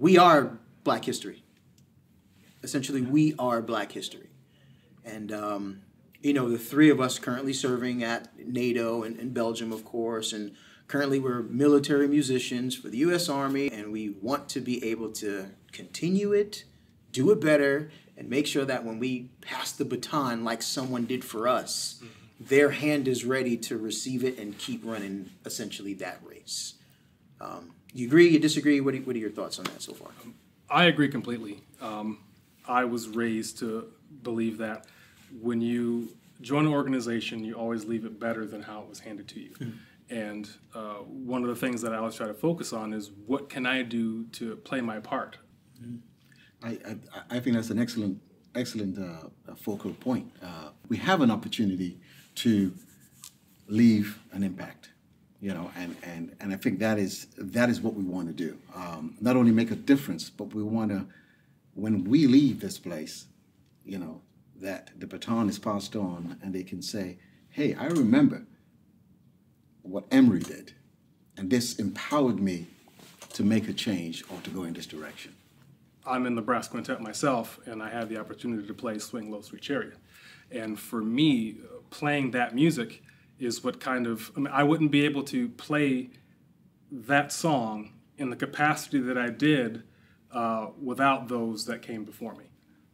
we are Black history. Essentially, we are Black history. And, you know, the three of us currently serving at NATO and in Belgium, of course, and currently we're military musicians for the U.S. Army, and we want to be able to continue it, do it better, and make sure that when we pass the baton like someone did for us, their hand is ready to receive it and keep running essentially that race. You agree, you disagree? What are your thoughts on that so far? I agree completely. I was raised to believe that when you join an organization, you always leave it better than how it was handed to you. And one of the things that I always try to focus on is what can I do to play my part? I think that's an excellent focal point. We have an opportunity to leave an impact, you know, and I think that is what we want to do. Not only make a difference, but we want to, when we leave this place, you know, that the baton is passed on and they can say, hey, I remember what Emery did, and this empowered me to make a change or to go in this direction. I'm in the brass quintet myself, and I had the opportunity to play Swing Low, Sweet Chariot. And for me, playing that music is what kind of, I mean, I wouldn't be able to play that song in the capacity that I did without those that came before me.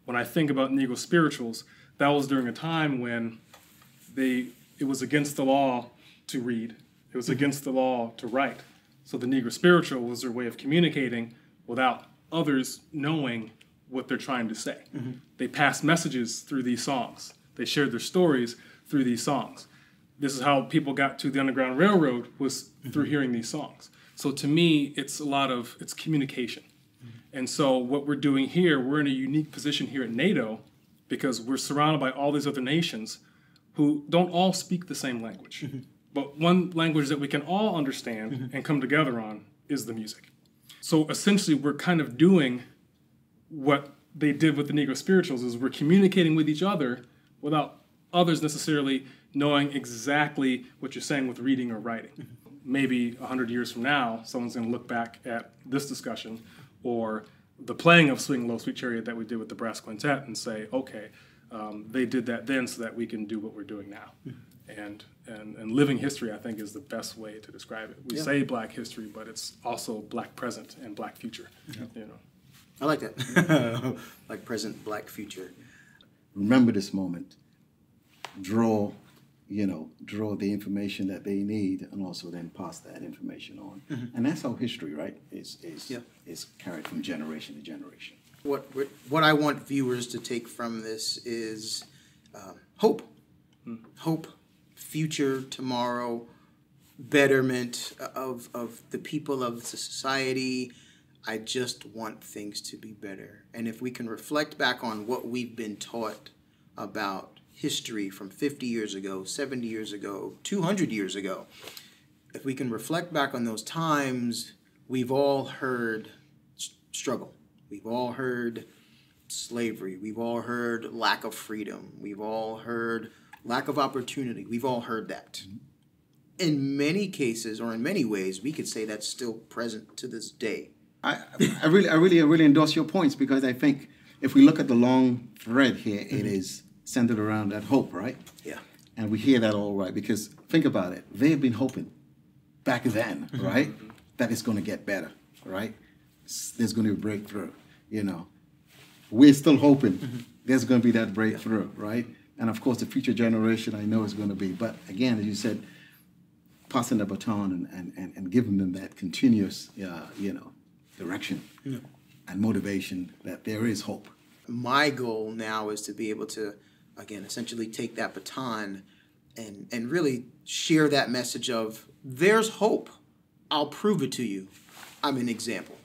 When I think about Negro spirituals, that was during a time when it was against the law to read. It was against the law to write. So the Negro spiritual was their way of communicating without others knowing what they're trying to say. They passed messages through these songs. They shared their stories through these songs. This is how people got to the Underground Railroad, was through hearing these songs. So to me, it's it's communication. And so what we're doing here, we're in a unique position here at NATO because we're surrounded by all these other nations who don't all speak the same language. But one language that we can all understand and come together on is the music. So essentially, we're kind of doing what they did with the Negro spirituals, is we're communicating with each other without others necessarily knowing exactly what you're saying with reading or writing. Maybe 100 years from now, someone's going to look back at this discussion or the playing of Swing Low, Sweet Chariot that we did with the brass quintet and say, okay, they did that then so that we can do what we're doing now. And living history, I think, is the best way to describe it. We say Black history, but it's also Black present and Black future. You know, I like that. Like present, Black future. Remember this moment. Draw the information that they need, and also then pass that information on. And that's how history, right, is carried from generation to generation. What I want viewers to take from this is hope. Hope. Future, tomorrow, betterment of the people of the society. I just want things to be better. And if we can reflect back on what we've been taught about history from 50 years ago, 70 years ago, 200 years ago, if we can reflect back on those times, we've all heard struggle. We've all heard slavery. We've all heard lack of freedom. We've all heard lack of opportunity. We've all heard that. In many cases, or in many ways, we could say that's still present to this day. I really endorse your points, because I think if we look at the long thread here, it is centered around that hope, right? Yeah. And we hear that all right, because think about it. They have been hoping back then, right, that it's going to get better, right? There's going to be a breakthrough, you know. We're still hoping there's going to be that breakthrough, right? And of course, the future generation, I know, is going to be. But again, as you said, passing the baton and giving them that continuous, direction and motivation that there is hope. My goal now is to be able to, again, essentially take that baton and really share that message of there's hope. I'll prove it to you. I'm an example.